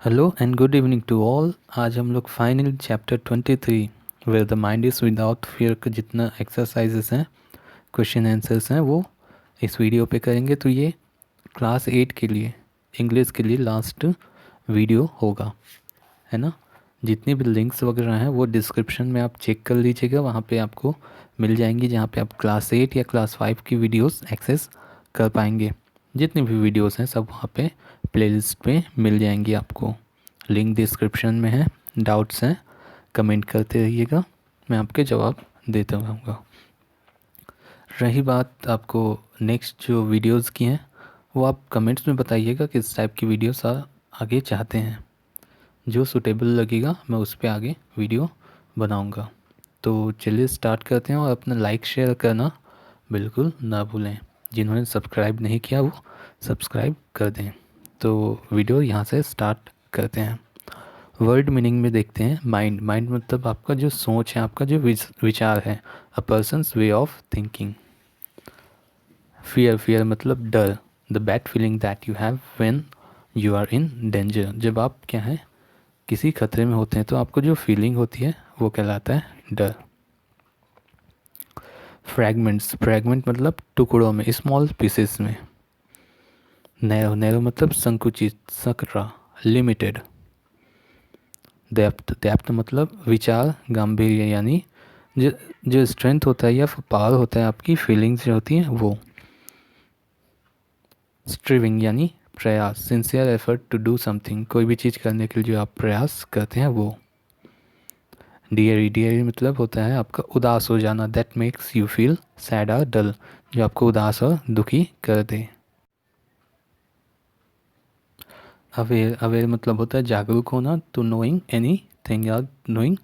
Hello and good evening to all. आज हम लोग final chapter 23 where the mind is without fear का जितना एक्सरसाइजेस हैं, क्वेश्चन आंसर्स हैं, वो इस वीडियो पे करेंगे। तो ये क्लास 8 के लिए इंग्लिश के लिए लास्ट वीडियो होगा, है ना। जितनी भी लिंक्स वगैरह हैं वो डिस्क्रिप्शन में आप चेक कर लीजिएगा, वहाँ पे आपको मिल जाएंगी, जहाँ पे आप क्लास 8 या क्लास 5 की वीडियोस एक्सेस कर पाएंगे। जितनी भी वीडियोस हैं सब वहाँ पे प्लेलिस्ट पे मिल जाएंगी आपको। लिंक डिस्क्रिप्शन में है। डाउट्स हैं कमेंट करते रहिएगा, मैं आपके जवाब देता रहूँगा। रही बात आपको नेक्स्ट जो वीडियोस की हैं, वो आप कमेंट्स में बताइएगा किस टाइप की वीडियोस आगे चाहते हैं। जो सूटेबल लगेगा मैं उस पर आगे वीडियो बनाऊंगा। तो चलिए स्टार्ट करते हैं, और अपना लाइक शेयर करना बिल्कुल ना भूलें। जिन्होंने सब्सक्राइब नहीं किया वो सब्सक्राइब कर दें। तो वीडियो यहाँ से स्टार्ट करते हैं। वर्ड मीनिंग में देखते हैं। माइंड माइंड मतलब आपका जो सोच है, आपका जो विचार है, a person's way of thinking. Fear fear मतलब डर, the bad feeling that you have when you are in danger. जब आप क्या है किसी खतरे में होते हैं तो आपको जो फीलिंग होती है वो कहलाता है डर। फ्रैगमेंट्स, फ्रैगमेंट मतलब टुकड़ों में, स्मॉल पीसेस में। नैरो नैरो मतलब संकुचित, सकरा, लिमिटेड। डेप्थ डेप्थ मतलब विचार गांभीर्य, यानी जो जो स्ट्रेंथ होता है या पावर होता है आपकी फीलिंग्स जो होती हैं वो। स्ट्रीविंग यानी प्रयास, sincere effort to do something, कोई भी चीज़ करने के लिए जो आप प्रयास करते हैं वो। डियरी डियरी मतलब होता है आपका उदास हो जाना, that makes you feel sad और डल, जो आपको उदास और दुखी कर दे। अवेयर अवेयर मतलब होता है जागरूक होना, टू नोइंग एनी थिंग या नोइंग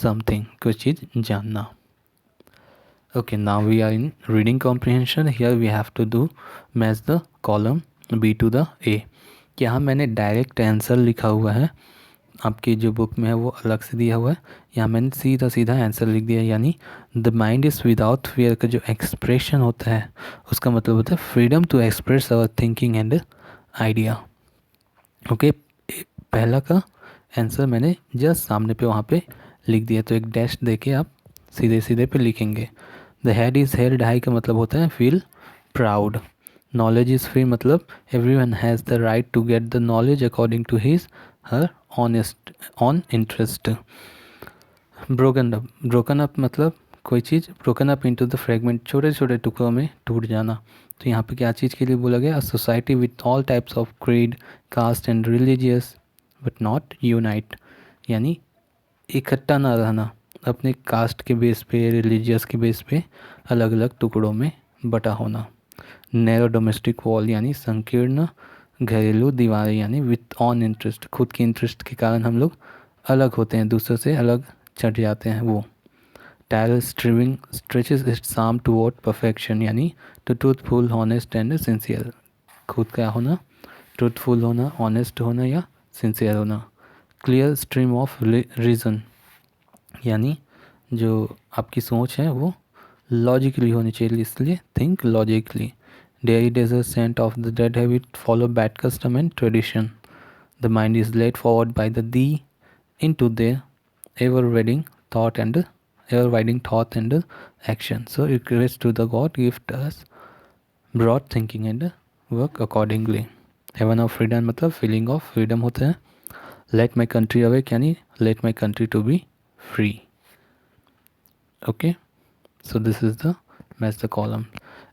समथिंग, कुछ चीज़ जानना। Okay, now we are in reading comprehension. Here we have to do match the column B to the A. यहाँ मैंने डायरेक्ट आंसर लिखा हुआ है, आपकी जो बुक में है वो अलग से दिया हुआ है। यहाँ मैंने सीधा सीधा आंसर लिख दिया, यानी the mind is without fear का जो एक्सप्रेशन होता है उसका मतलब होता है freedom to express our thinking and idea. Okay, पहला का आंसर मैंने जस्ट सामने पे वहाँ पे लिख दिया, तो एक डैश दे के आप सीधे सीधे पे लिखेंगे। The head is held high का मतलब होता है feel proud. Knowledge is free मतलब every one has the right to get the knowledge according to his her honest on interest. Broken up मतलब कोई चीज़ broken up into the fragment, छोटे छोटे टुकड़ों में टूट जाना। तो यहाँ पे क्या चीज़ के लिए बोला गया? A society with all types of creed, caste and religious but not unite, यानी इकट्ठा ना रहना, अपने कास्ट के बेस पे, रिलीजियस के बेस पे अलग अलग टुकड़ों में बटा होना। नैरो डोमेस्टिक वॉल यानी संकीर्ण घरेलू दीवारें, यानी विथ ऑन इंटरेस्ट, खुद के इंटरेस्ट के कारण हम लोग अलग होते हैं, दूसरों से अलग चढ़ जाते हैं वो। Tire striving stretches its arm toward perfection, यानी to truthful, honest and sincere, खुद का होना, ट्रूथफुल होना, ऑनेस्ट होना या सिंसियर होना। क्लियर स्ट्रीम ऑफ रीज़न, यानी जो आपकी सोच है वो लॉजिकली होनी चाहिए, इसलिए think logically. Dreary desert sand of the dead habit follow bad custom and tradition. The mind is led forward by the thee into their ever-widening thought and ever-widening thought and action. So request to the God gift us broad thinking and work accordingly. Heaven of freedom मतलब feeling of freedom होता है। Let my country awake यानी let my country to be free. Okay, so this is the match the column.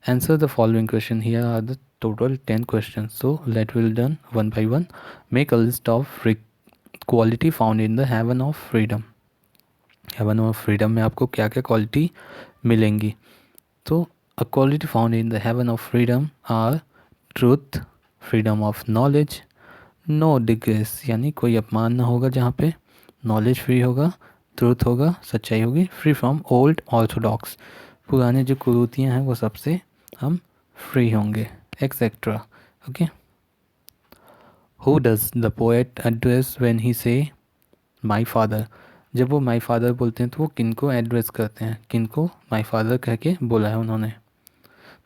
Answer the following question. Here are the total 10 questions. So let will done one by one. Make a list of quality found in the heaven of freedom. Heaven of freedom में आपको क्या क्या quality मिलेंगी? तो a quality found in the heaven of freedom are truth, freedom of knowledge, no disgrace यानी कोई अपमान ना होगा जहाँ पे, नॉलेज फ्री होगा, ट्रूथ होगा, सच्चाई होगी, फ्री फ्रॉम ओल्ड ऑर्थोडॉक्स, पुराने जो कुरीतियाँ हैं वो सबसे हम फ्री होंगे, etcetera. Okay, who does the poet address when he से माई फादर? जब वो माई फादर बोलते हैं तो वो किन को एड्रेस करते हैं, किन को माई फादर कह के बोला है उन्होंने?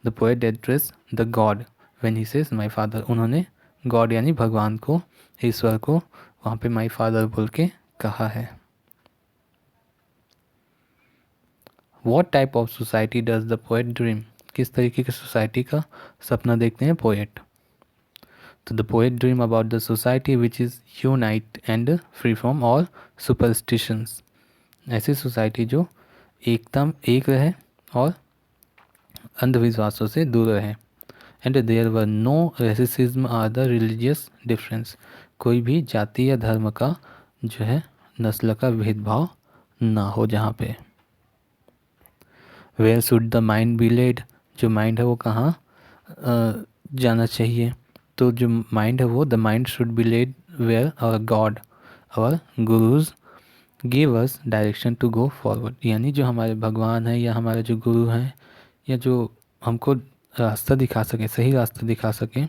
The poet address the God when he says my father, उन्होंने गॉड यानी भगवान को, ईश्वर को वहाँ पे माई फादर बोल के कहा है। What type of society does the poet dream, किस तरीके की सोसाइटी का सपना देखते हैं पोएट। तो the poet dream about the society which is unite and free from all superstitions, ऐसी सोसाइटी जो एकदम एक रहे और अंधविश्वासों से दूर रहे। And there were no racism or the religious difference, कोई भी जाति या धर्म का जो है नस्ल का भेदभाव ना हो जहाँ पे। Where should the mind be led, जो माइंड है वो कहाँ जाना चाहिए। तो जो माइंड है वो the mind should be led where our God our gurus give us direction to go forward, यानी जो हमारे भगवान हैं या हमारे जो गुरु हैं या जो हमको रास्ता दिखा सके, सही रास्ता दिखा सके,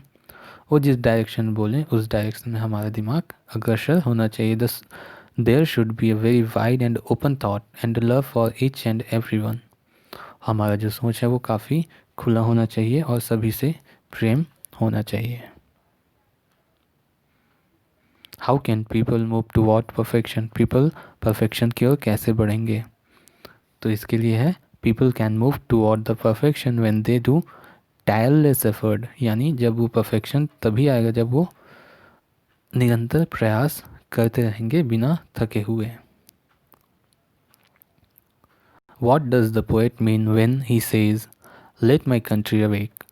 वो जिस डायरेक्शन बोलें उस डायरेक्शन में हमारा दिमाग अग्रसर होना चाहिए। Thus there should be a very wide and open thought and love for each and every one, हमारा जो सोच है वो काफ़ी खुला होना चाहिए और सभी से प्रेम होना चाहिए। How can people move toward perfection, people perfection की ओर कैसे बढ़ेंगे। तो इसके लिए है people can move toward the perfection when they do tireless effort, यानी जब वो परफेक्शन तभी आएगा जब वो निरंतर प्रयास करते रहेंगे बिना थके हुए। What does the poet mean when he says let my country awake,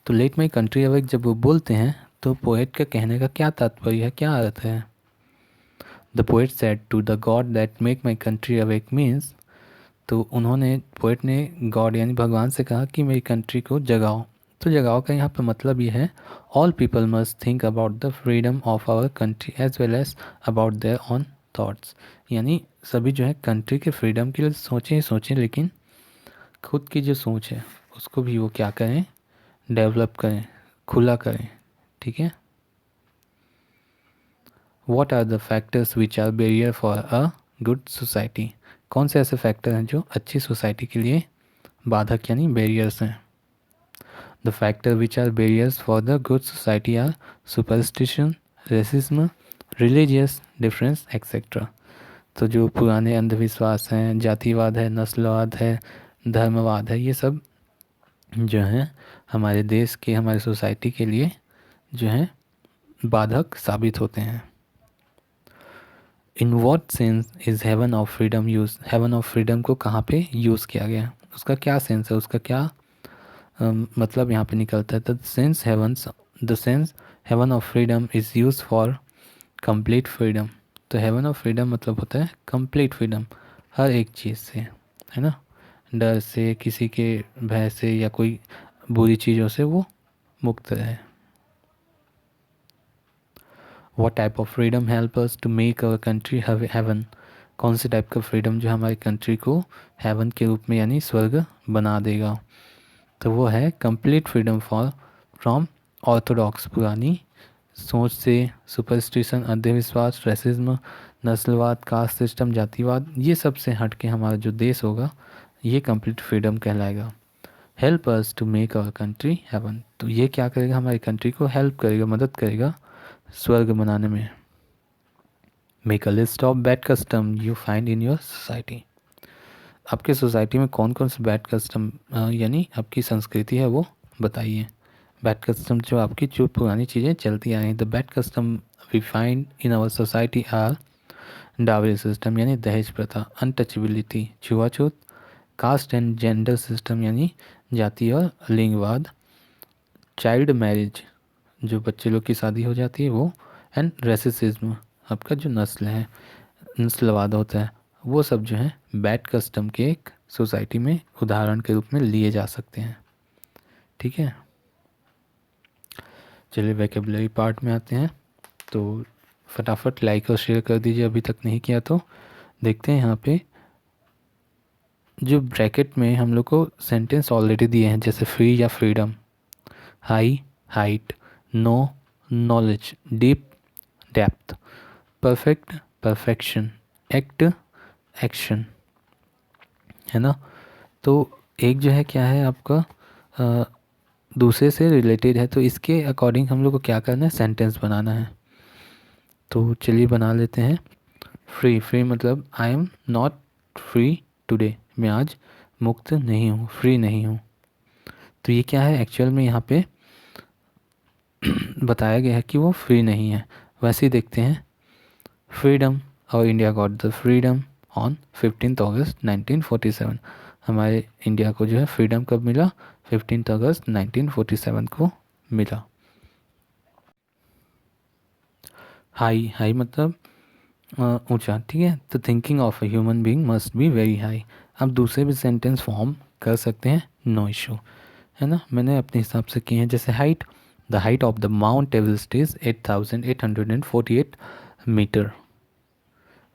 तो let my country awake जब वो बोलते हैं तो पोएट का कहने का क्या तात्पर्य है, क्या अर्थ है। The poet said to the God that make my country awake means, तो उन्होंने पोएट ने गॉड यानी भगवान से कहा कि मेरी कंट्री को जगाओ। तो जगाओ का यहाँ पर मतलब ये है all people must think about the freedom of our country as well as about their own thoughts, यानी सभी जो है कंट्री के फ्रीडम के लिए सोचें ही सोचें, लेकिन खुद की जो सोच है उसको भी वो क्या करें, डेवलप करें, खुला करें। ठीक है। What are the factors which are barrier for a good society, कौन से ऐसे फैक्टर हैं जो अच्छी सोसाइटी के लिए बाधक यानी बैरियर्स हैं। The factor which are barriers for the good society are superstition, racism, religious difference etcetera. तो जो पुराने अंधविश्वास हैं, जातिवाद है, नस्लवाद है, धर्मवाद है, ये सब जो हैं हमारे देश के, हमारे सोसाइटी के लिए जो हैं बाधक साबित होते हैं। In what sense is heaven of freedom use, heaven of freedom को कहाँ पे यूज़ किया गया, उसका क्या सेंस है, उसका क्या मतलब यहाँ पे निकलता है। The sense heaven of freedom is use for complete freedom, तो हेवन ऑफ फ्रीडम मतलब होता है कंप्लीट फ्रीडम, हर एक चीज़ से, है ना, डर से, किसी के भय से या कोई बुरी चीज़ों से वो मुक्त रहे। What type of freedom help us to make our country heaven, कौन से टाइप का फ्रीडम जो हमारी कंट्री को हेवन के रूप में यानी स्वर्ग बना देगा। तो वो है कंप्लीट फ्रीडम फ्रॉम ऑर्थोडॉक्स, पुरानी सोच से, सुपरस्टिशन, अंधविश्वास, रेसिज्म, नस्लवाद, कास्ट सिस्टम, जातिवाद, ये सब से हट के हमारा जो देश होगा ये कंप्लीट फ्रीडम कहलाएगा। Help us to make our country heaven, तो ये क्या करेगा, हमारी कंट्री को हेल्प करेगा, मदद करेगा स्वर्ग बनाने में। Make a list of bad custom you find in your society, आपके सोसाइटी में कौन कौन से बैड कस्टम यानी आपकी संस्कृति है वो बताइए। बैड कस्टम जो आपकी जो पुरानी चीज़ें चलती आ रही हैं। The bad custom we find in our society are dowry system यानी दहेज प्रथा, अनटचेबिलिटी छुआछूत, कास्ट एंड जेंडर सिस्टम यानी जाति और लिंगवाद, चाइल्ड मैरिज जो बच्चे लोग की शादी हो जाती है वो, एंड रेसिज्म आपका जो नस्ल है, नस्लवाद होता है, वो सब जो है बैड कस्टम के एक सोसाइटी में उदाहरण के रूप में लिए जा सकते हैं। ठीक है, चलिए वोकैबुलरी पार्ट में आते हैं। तो फटाफट लाइक और शेयर कर दीजिए अभी तक नहीं किया तो। देखते हैं यहाँ पे जो ब्रैकेट में हम लोग को सेंटेंस ऑलरेडी दिए हैं, जैसे फ्री या freedom, high height, know knowledge, deep depth, perfect perfection, act action, है ना। तो एक जो है क्या है आपका दूसरे से रिलेटेड है, तो इसके अकॉर्डिंग हम लोग को क्या करना है, सेंटेंस बनाना है। तो चलिए बना लेते हैं फ्री। फ्री मतलब I am not free today, मैं आज मुक्त नहीं हूँ, फ्री नहीं हूँ। तो ये क्या है, एक्चुअल में यहाँ पे बताया गया है कि वो फ्री नहीं है। वैसे ही देखते हैं, फ्रीडम और India got the freedom on 15 अगस्त 1947। हमारे इंडिया को जो है फ्रीडम कब मिला, 15 अगस्त 1947 को मिला। हाई, हाई मतलब ऊंचा, ठीक है। तो thinking of a human being must be very high. आप दूसरे भी सेंटेंस फॉर्म कर सकते हैं, नो इशू, है ना। मैंने अपने हिसाब से किए हैं। जैसे height, the height of the Mount Everest is 8848 metre.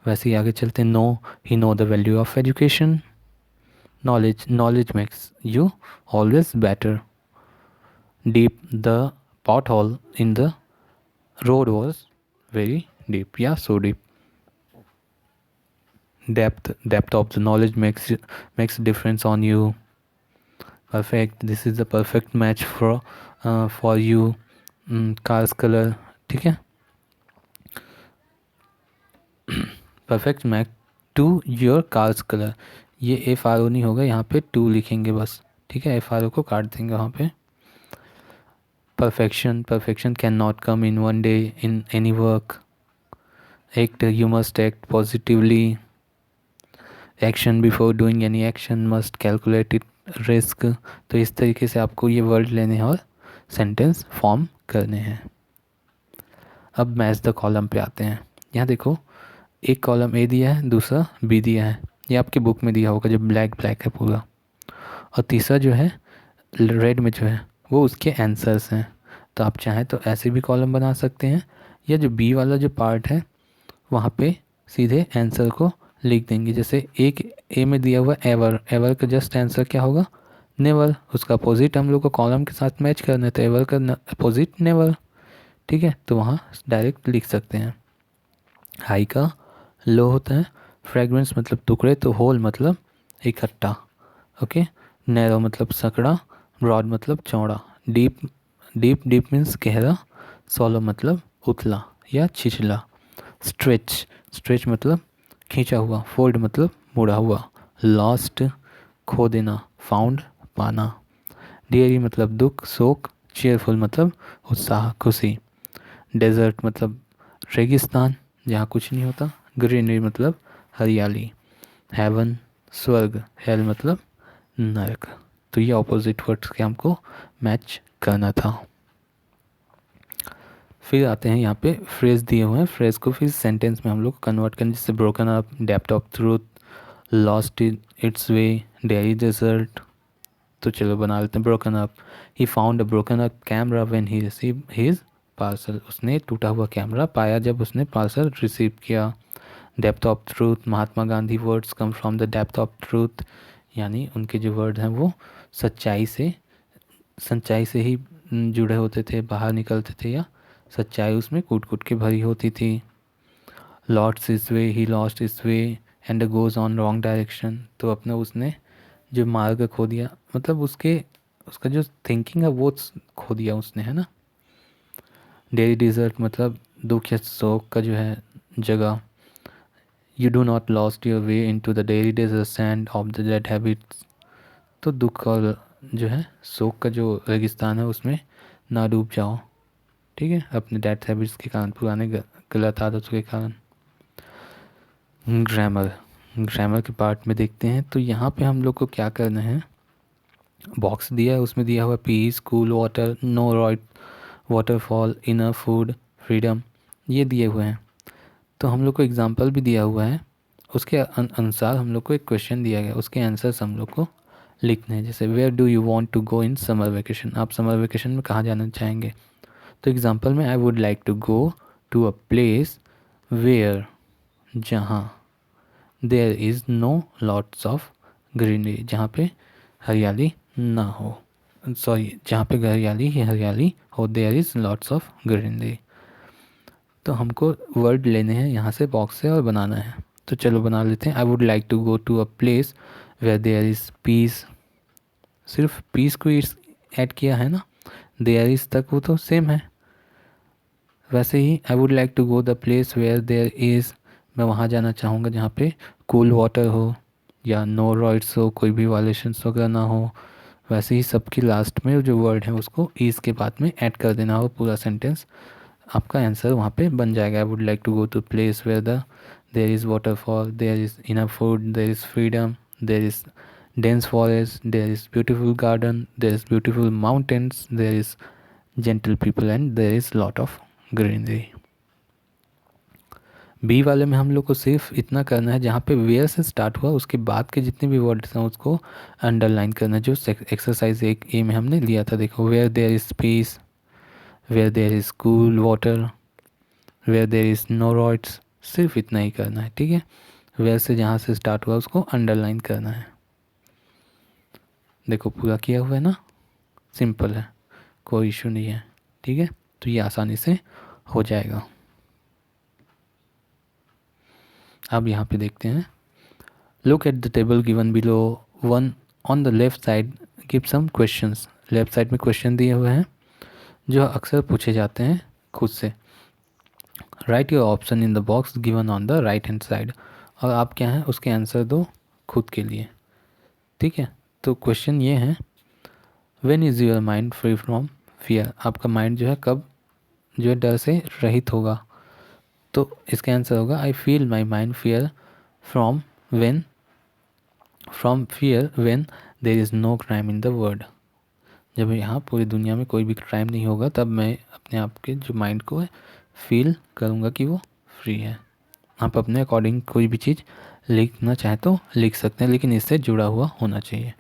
वैसे ही आगे चलते हैं, know, he know the value of education. Knowledge, knowledge makes you always better. Deep, the pot hole in the road was very deep या so deep. Depth, depth of the knowledge makes a difference on you. Perfect, this is the perfect match for you. Car's color, ठीक है। Perfect match to your car's colour, F R O ओ नहीं होगा, यहाँ पे to लिखेंगे बस, ठीक है। एफ आर ओ को काट देंगे वहाँ पे। Perfection, perfection can not come in one day in any work. Act, you must act positively. Action, before doing any action must calculate it risk. तो इस तरीके से आपको ये वर्ड लेने हैं और सेंटेंस फॉर्म करने हैं। अब मैच द कॉलम पे आते हैं। यहाँ देखो, एक कॉलम ए दिया है, दूसरा बी दिया है, ये आपकी बुक में दिया होगा जो ब्लैक ब्लैक है पूरा। और तीसरा जो है रेड में जो है वो उसके आंसर्स हैं। तो आप चाहें तो ऐसे भी कॉलम बना सकते हैं, या जो बी वाला जो पार्ट है वहाँ पे सीधे आंसर को लिख देंगे। जैसे एक ए में दिया हुआ एवर, एवर का जस्ट आंसर क्या होगा, नेवर। उसका अपोजिट हम लोग को कॉलम के साथ मैच करना है, तो एवर का अपोजिट नेवर, ठीक है। तो वहाँ डायरेक्ट लिख सकते हैं। हाई का लो होता है। फ्रेगरेंस मतलब टुकड़े, तो होल मतलब इकट्ठा, ओके। नैरो मतलब सकड़ा, ब्रॉड मतलब चौड़ा। डीप, डीप डीप मीन्स गहरा। सॉलो मतलब उतला या छिछला। स्ट्रेच, स्ट्रेच मतलब खींचा हुआ। फोल्ड मतलब मुड़ा हुआ। लॉस्ट खो देना। फाउंड पाना। डियरी मतलब दुख शोक। चेयरफुल मतलब उत्साह खुशी। डेजर्ट मतलब रेगिस्तान जहाँ कुछ नहीं होता। ग्रीनरी मतलब हरियाली। हेवन स्वर्ग। हेल मतलब नरक। तो ये ऑपोजिट वर्ड्स के हमको मैच करना था। फिर आते हैं यहाँ पे फ्रेज दिए हुए हैं, फ्रेज को फिर सेंटेंस में हम लोग कन्वर्ट करें। जैसे broken up, depth of truth, lost its way, dreary desert. तो चलो बना लेते हैं broken up. He found a broken up camera when he receive his parcel. उसने टूटा हुआ कैमरा पाया जब उसने पार्सल रिसीव किया। Depth of truth, Mahatma Gandhi words come from the depth of truth, यानी उनके जो वर्ड हैं वो सच्चाई से ही जुड़े होते थे, बाहर निकलते थे, या सच्चाई उसमें कूट कूट के भरी होती थी। लॉस्ट इस वे, ही लॉस्ट इस way and goes on wrong direction. तो अपना उसने जो मार्ग खो दिया, मतलब उसका जो थिंकिंग है वो खो दिया उसने, है ना। डेली डिजर्ट मतलब दुख या शोक का जो है जगह। You do not lost your way into the dreary desert sand of the dead habits. तो दुख और जो है शोक का जो रेगिस्तान है उसमें ना डूब जाओ, ठीक है, अपने डेड हैबिट्स के कारण, पुराने गलत आदतों के कारण। ग्रामर, ग्रामर के पार्ट में देखते हैं। तो यहाँ पे हम लोग को क्या करना है, बॉक्स दिया है, उसमें दिया हुआ पीस, कूल वाटर, नो रॉइड, वाटरफॉल, इनर फूड, फ्रीडम, ये दिए हुए हैं। तो हम लोग को एग्जांपल भी दिया हुआ है, उसके अनुसार हम लोग को एक क्वेश्चन दिया गया, उसके आंसर्स हम लोग को लिखने हैं। जैसे where do you want to go in summer vacation, आप समर वेकेशन में कहाँ जाना चाहेंगे। तो एग्जांपल में I would like to go to a place where, जहाँ there is no lots of greenery, जहाँ पे हरियाली ना हो, सॉरी जहाँ पे हरियाली ही हरियाली हो, there is lots of greenery. तो हमको वर्ड लेने हैं यहाँ से बॉक्स से और बनाना है। तो चलो बना लेते हैं। I would like to go to a place where there is peace, सिर्फ पीस को ऐड किया है ना, देयर इज़ तक वो तो सेम है, वैसे ही I would like to go the place where there is, मैं वहाँ जाना चाहूँगा जहाँ पे कूल वाटर हो या नो रॉइड्स हो, कोई भी वायलेशंस वगैरह ना हो। वैसे ही सबकी लास्ट में जो वर्ड है उसको ईज़ के बाद में ऐड कर देना हो पूरा सेंटेंस, आपका आंसर वहाँ पे बन जाएगा। I would like to go to place where the there is waterfall, there is enough food, there is freedom, there is dense forest, there is beautiful garden, there is beautiful mountains, there is gentle people and there is lot of greenery। B वाले में हम लोग को सिर्फ इतना करना है जहाँ पे वेयर से स्टार्ट हुआ उसके बाद के जितने भी वर्ड्स हैं उसको अंडरलाइन करना है, जो एक्सरसाइज 1A में हमने लिया था। देखो, where there is peace, where there is cool water, where there is no roads, सिर्फ इतना ही करना है, ठीक है। वेयर से जहाँ से स्टार्ट हुआ उसको अंडरलाइन करना है। देखो पूरा किया हुआ है ना, सिंपल है, कोई इशू नहीं है, ठीक है। तो ये आसानी से हो जाएगा। अब यहाँ पे देखते हैं, look at the table given below one on the left side, give some questions. Left side में क्वेश्चन दिए हुए हैं जो अक्सर पूछे जाते हैं खुद से। Right your option in the box given on the right hand side, और आप क्या है उसके आंसर दो खुद के लिए, ठीक है। तो क्वेश्चन ये है, when is your mind free from fear, आपका माइंड जो है कब जो है डर से रहित होगा। तो इसका आंसर होगा, I feel my mind fear from when when there is no crime in the world. जब यहाँ पूरी दुनिया में कोई भी क्राइम नहीं होगा तब मैं अपने आप के जो माइंड को फील करूँगा कि वो फ्री है। आप अपने अकॉर्डिंग कोई भी चीज़ लिखना चाहें तो लिख सकते हैं, लेकिन इससे जुड़ा हुआ होना चाहिए।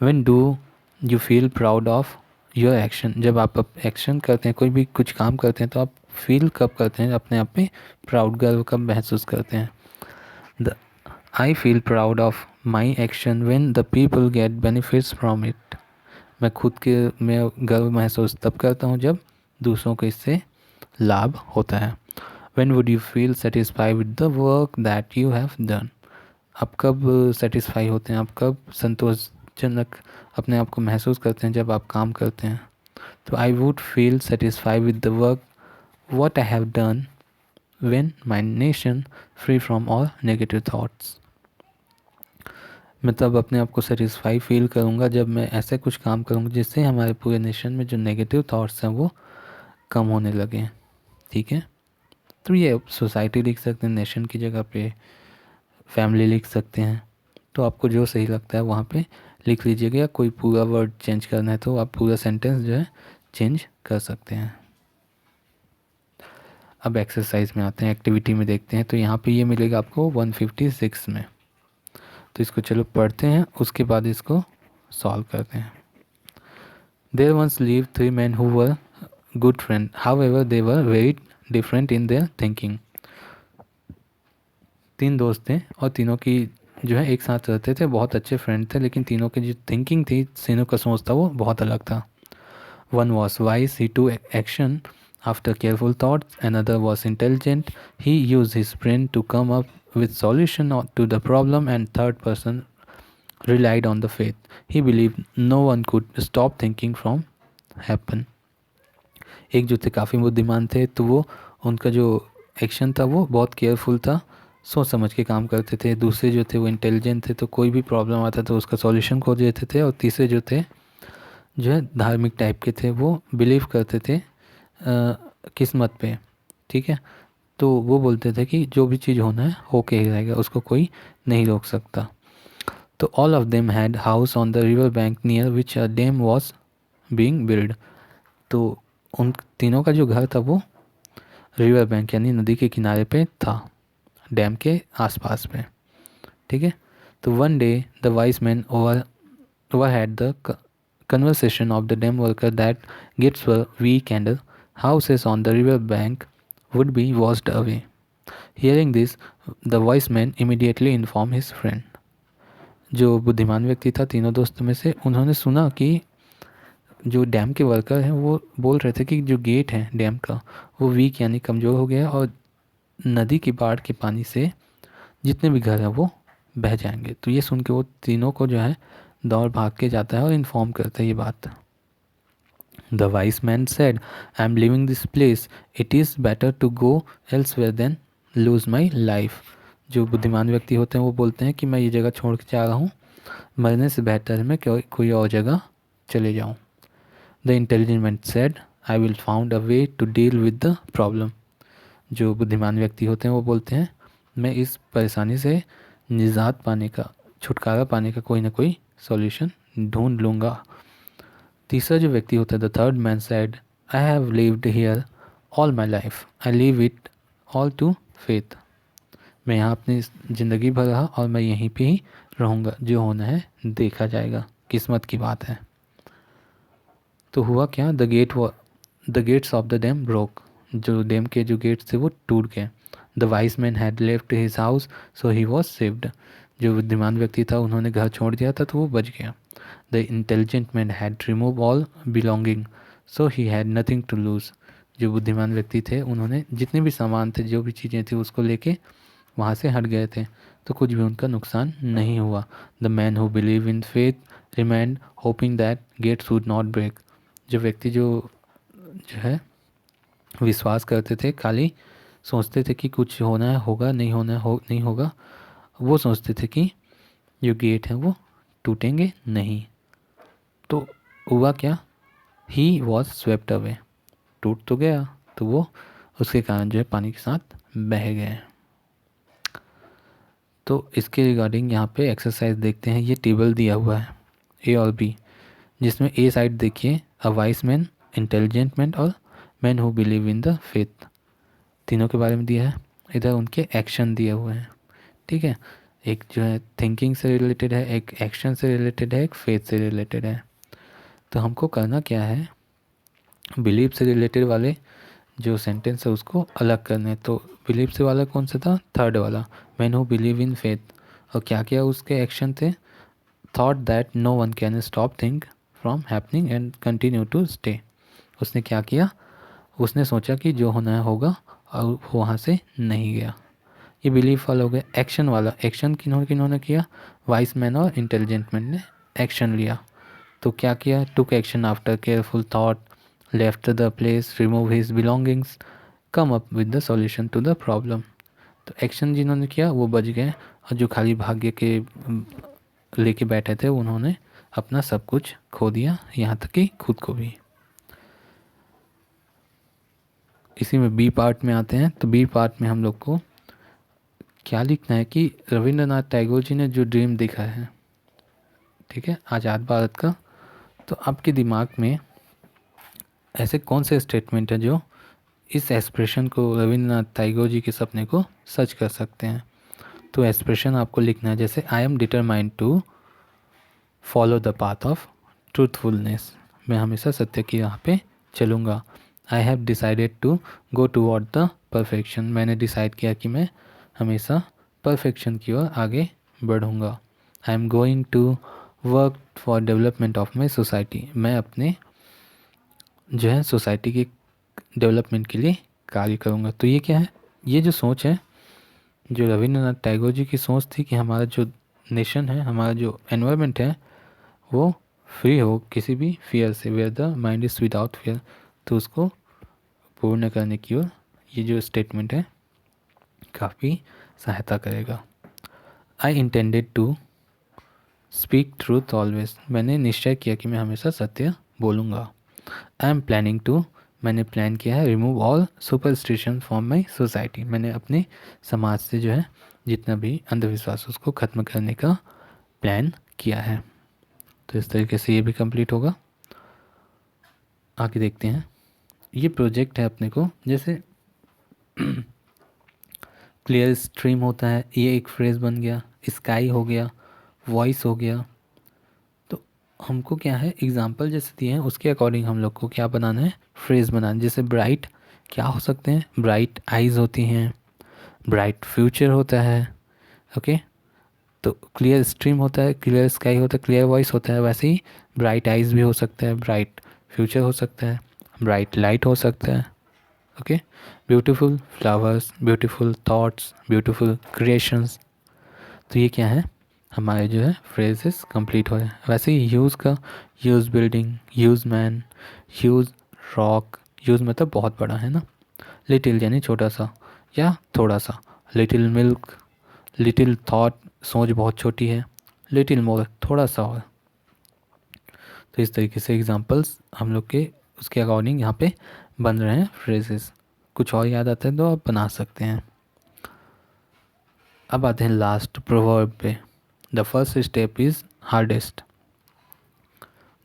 When do you feel proud of your action, जब आप एक्शन करते हैं, कोई भी कुछ काम करते हैं, तो आप फील कब करते हैं, अपने आप पे प्राउड, गर्व कब महसूस करते हैं। The I feel proud of my action when the people get benefits from it, मैं खुद के मैं गर्व महसूस तब करता हूँ जब दूसरों को इससे लाभ होता है। When would you feel satisfied with the work that you have done, आप कब सेटिस्फाई होते हैं, आप कब संतोषजनक अपने आप को महसूस करते हैं जब आप काम करते हैं। तो I would feel satisfied with the work what I have done when my nation free from all negative thoughts, मैं तब अपने आप को सेटिस्फाई फील करूँगा जब मैं ऐसे कुछ काम करूँगा जिससे हमारे पूरे नेशन में जो नेगेटिव थॉट्स हैं वो कम होने लगे, ठीक है। तो ये सोसाइटी लिख सकते हैं, नेशन की जगह पे फैमिली लिख सकते हैं, तो आपको जो सही लगता है वहाँ पे लिख लीजिएगा। या कोई पूरा वर्ड चेंज करना है तो आप पूरा सेंटेंस जो है चेंज कर सकते हैं। अब एक्सरसाइज में आते हैं, एक्टिविटी में देखते हैं। तो यहाँ पे ये मिलेगा आपको 156 में, तो इसको चलो पढ़ते हैं, उसके बाद इसको सॉल्व करते हैं। There once live 3 men who were good friends, however they were very different in their thinking। 3 दोस्त थे और तीनों की जो है एक साथ रहते थे, बहुत अच्छे फ्रेंड थे, लेकिन तीनों की जो थिंकिंग थी, तीनों का सोच था वो बहुत अलग था। One was wise, he took action after careful thoughts, another was intelligent, he use his brain to come up with solution to the problem, and third person relied on the faith, he believed no one could stop thinking from happen। एक जो थे काफ़ी बुद्धिमान थे, तो वो उनका जो एक्शन था वो बहुत केयरफुल था, सोच समझ के काम करते थे। दूसरे जो थे वो इंटेलिजेंट थे, तो कोई भी प्रॉब्लम आता तो उसका सॉल्यूशन खोज लेते थे। और तीसरे जो थे जो है धार्मिक टाइप के थे, वो बिलीव करते थे किस्मत पे, ठीक है। तो वो बोलते थे कि जो भी चीज़ होना है होके ही रहेगा, उसको कोई नहीं रोक सकता। तो all of them had house on the river bank near which a dam was being build. तो उन तीनों का जो घर था वो रिवर बैंक यानी नदी के किनारे पे था, डैम के आसपास में, ठीक है। तो one day the wise man over had the conversation of the dam worker that gates were weak and houses on the river bank would be washed away। Hearing this, the wise man immediately informed his friend। जो बुद्धिमान व्यक्ति था तीनों दोस्तों में से, उन्होंने सुना कि जो डैम के वर्कर हैं वो बोल रहे थे कि जो गेट है डैम का वो वीक यानी कमज़ोर हो गया है, और नदी की बाढ़ के पानी से जितने भी घर हैं वो बह जाएंगे। तो ये सुन के वो तीनों को जो है दौड़ भाग के जाता है और इन्फॉर्म करता है ये बात। The wise man said, I am leaving this place, it is better to go elsewhere than lose my life. जो बुद्धिमान व्यक्ति होते हैं वो बोलते हैं कि मैं ये जगह छोड़ के जा रहा हूँ, मरने से बेहतर है मैं कोई और जगह चले जाऊँ। The intelligent man said, I will found a way to deal with the problem. जो बुद्धिमान व्यक्ति होते हैं वो बोलते हैं मैं इस परेशानी से निजात पाने का, छुटकारा पाने का कोई ना कोई सॉल्यूशन ढूंढ लूँगा। तीसरा जो व्यक्ति होता है, the third man said, I have lived here all my life, I leave it all to faith. मैं यहाँ अपनी ज़िंदगी भर रहा और मैं यहीं पे ही रहूँगा, जो होना है देखा जाएगा, किस्मत की बात है। तो हुआ क्या, the gates of the dam broke. जो डैम के जो गेट्स थे वो टूट गए। The wise man had left his house so he was saved. जो बुद्धिमान व्यक्ति था उन्होंने घर छोड़ दिया था तो वो बच गया। The intelligent man had remove all belonging so he had nothing to lose. जो बुद्धिमान व्यक्ति थे उन्होंने जितने भी सामान थे, जो भी चीज़ें थी, उसको लेके वहाँ से हट गए थे, तो कुछ भी उनका नुकसान नहीं हुआ। The man who believe in faith remained hoping that gates would not break. जो व्यक्ति जो है विश्वास करते थे, खाली सोचते थे कि कुछ होना है होगा, नहीं होना है नहीं होगा, वो सोचते थे कि जो गेट हैं वो टूटेंगे नहीं। तो हुआ क्या, ही वॉज स्वेप्ट अवे। टूट तो गया, तो वो उसके कारण जो है पानी के साथ बह गए। तो इसके रिगार्डिंग यहाँ पे एक्सरसाइज देखते हैं। ये टेबल दिया हुआ है ए और बी, जिसमें ए साइड देखिए a wise man, intelligent man और man who believe in the faith, तीनों के बारे में दिया है। इधर उनके एक्शन दिए हुए हैं, ठीक है। एक जो है थिंकिंग से रिलेटेड है, एक एक्शन से रिलेटेड है, एक फेथ से रिलेटेड है। तो हमको करना क्या है, बिलीव से रिलेटेड वाले जो सेंटेंस है उसको अलग करने। तो बिलीव से वाला कौन सा था, थर्ड वाला, man who believe in faith. और क्या क्या उसके एक्शन थे, thought that no one can stop thing from happening and continue to stay. उसने क्या किया, उसने सोचा कि जो होना है होगा और वहाँ से नहीं गया। ये बिलीफ वाला हो गया। एक्शन वाला, एक्शन किन्होंने किया, वाइस मैन और इंटेलिजेंट मैन ने एक्शन लिया। तो क्या किया, took action after careful thought, left the place, remove his belongings, come up with the solution to the problem. तो एक्शन जिन्होंने किया वो बच गए, और जो खाली भाग्य के लेके बैठे थे उन्होंने अपना सब कुछ खो दिया, यहाँ तक कि खुद को भी। इसी में बी पार्ट में आते हैं। तो बी पार्ट में हम लोग को क्या लिखना है कि रविंद्रनाथ टैगोर जी ने जो ड्रीम देखा है, ठीक है, आज़ाद भारत का, तो आपके दिमाग में ऐसे कौन से स्टेटमेंट है जो इस एक्सप्रेशन को, रविंद्रनाथ टैगोर जी के सपने को सच कर सकते हैं। तो एक्सप्रेशन आपको लिखना है, जैसे I am determined to follow the path of truthfulness, मैं हमेशा सत्य की राह पे चलूँगा। I have decided to go toward the perfection, मैंने डिसाइड किया कि मैं हमेशा परफेक्शन की ओर आगे बढ़ूँगा। I am going to work for development of my society, मैं अपने जो है सोसाइटी के डेवलपमेंट के लिए कार्य करूँगा। तो ये क्या है, ये जो सोच है, जो रविंद्रनाथ टैगोर जी की सोच थी कि हमारा जो नेशन है, हमारा जो एनवायरनमेंट है वो फ्री हो किसी भी फियर से, where the mind is without fear, तो उसको पूर्ण करने की ओर ये जो स्टेटमेंट है काफ़ी सहायता करेगा। I intended to speak truth always, मैंने निश्चय किया कि मैं हमेशा सत्य बोलूँगा। आई एम प्लानिंग टू, मैंने प्लान किया है, remove all superstition from my society, मैंने अपने समाज से जो है जितना भी अंधविश्वास उसको ख़त्म करने का प्लान किया है। तो इस तरीके से ये भी कंप्लीट होगा। आगे देखते हैं। ये प्रोजेक्ट है अपने को, जैसे क्लियर स्ट्रीम होता है, ये एक फ्रेज़ बन गया, स्काई हो गया, वॉइस हो गया। तो हमको क्या है, एग्जाम्पल जैसे दिए हैं उसके अकॉर्डिंग हम लोग को क्या बनाना है, फ्रेज़ बनाना है। जैसे ब्राइट क्या हो सकते हैं, ब्राइट आइज़ होती हैं, ब्राइट फ्यूचर होता है, ओके। तो क्लियर स्ट्रीम होता है, क्लियर स्काई होता है, क्लियर वॉइस होता है, वैसे ही ब्राइट आइज़ भी हो सकता है, ब्राइट फ्यूचर हो सकता है, ब्राइट लाइट हो सकता है, okay. Beautiful flowers, beautiful thoughts, beautiful creations. तो ये क्या है, हमारे जो है फ्रेजेस कंप्लीट हो रहे हैं। वैसे ही ह्यूज़ का, hues building, hues man, hues rock, hues मतलब बहुत बड़ा है ना, लिटिल यानी छोटा सा या थोड़ा सा, लिटिल मिल्क, लिटिल थॉट सोच बहुत छोटी है, लिटिल मोर थोड़ा सा और। तो इस तरीके से एग्जांपल्स हम लोग के उसके अकॉर्डिंग यहाँ पे बन रहे हैं फ्रेजेस। कुछ और याद आता है तो आप बना सकते हैं। अब आते हैं लास्ट प्रोवर्ब पे। The first step is hardest.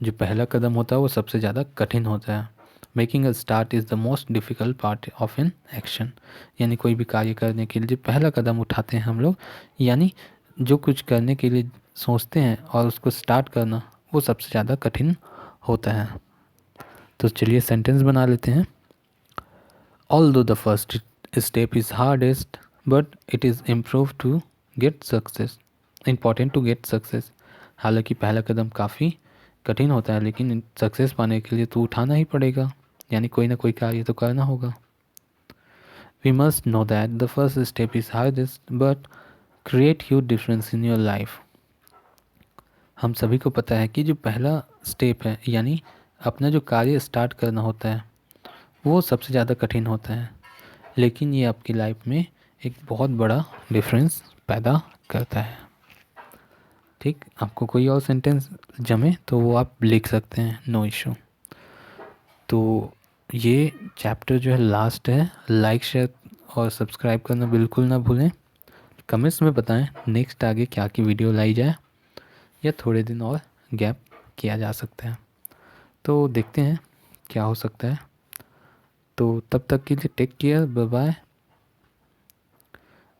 जो पहला कदम होता है वो सबसे ज़्यादा कठिन होता है। Making a start is the most difficult part of an action. यानी कोई भी कार्य करने के लिए जो पहला कदम उठाते हैं हम लोग, यानी जो कुछ करने के लिए सोचते हैं और उसको स्टार्ट करना, वो सबसे ज़्यादा कठिन होता है। तो चलिए सेंटेंस बना लेते हैं। Although the first step is hardest but it is improve to get success, important to get success. हालांकि पहला कदम काफ़ी कठिन होता है, लेकिन सक्सेस पाने के लिए तो उठाना ही पड़ेगा, यानी कोई ना कोई कार्य तो करना होगा। We must know that the first step is hardest but create huge difference in your life. हम सभी को पता है कि जो पहला स्टेप है, यानी अपना जो कार्य स्टार्ट करना होता है, वो सबसे ज़्यादा कठिन होता है, लेकिन ये आपकी लाइफ में एक बहुत बड़ा डिफरेंस पैदा करता है। ठीक, आपको कोई और सेंटेंस जमे तो वो आप लिख सकते हैं, नो इशू। तो ये चैप्टर जो है लास्ट है। लाइक शेयर और सब्सक्राइब करना बिल्कुल ना भूलें। कमेंट्स में बताएं नेक्स्ट आगे क्या की वीडियो लाई जाए, या थोड़े दिन और गैप किया जा सकता है, तो देखते हैं क्या हो सकता है। तो तब तक के लिए take care, bye bye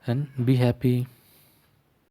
and be happy.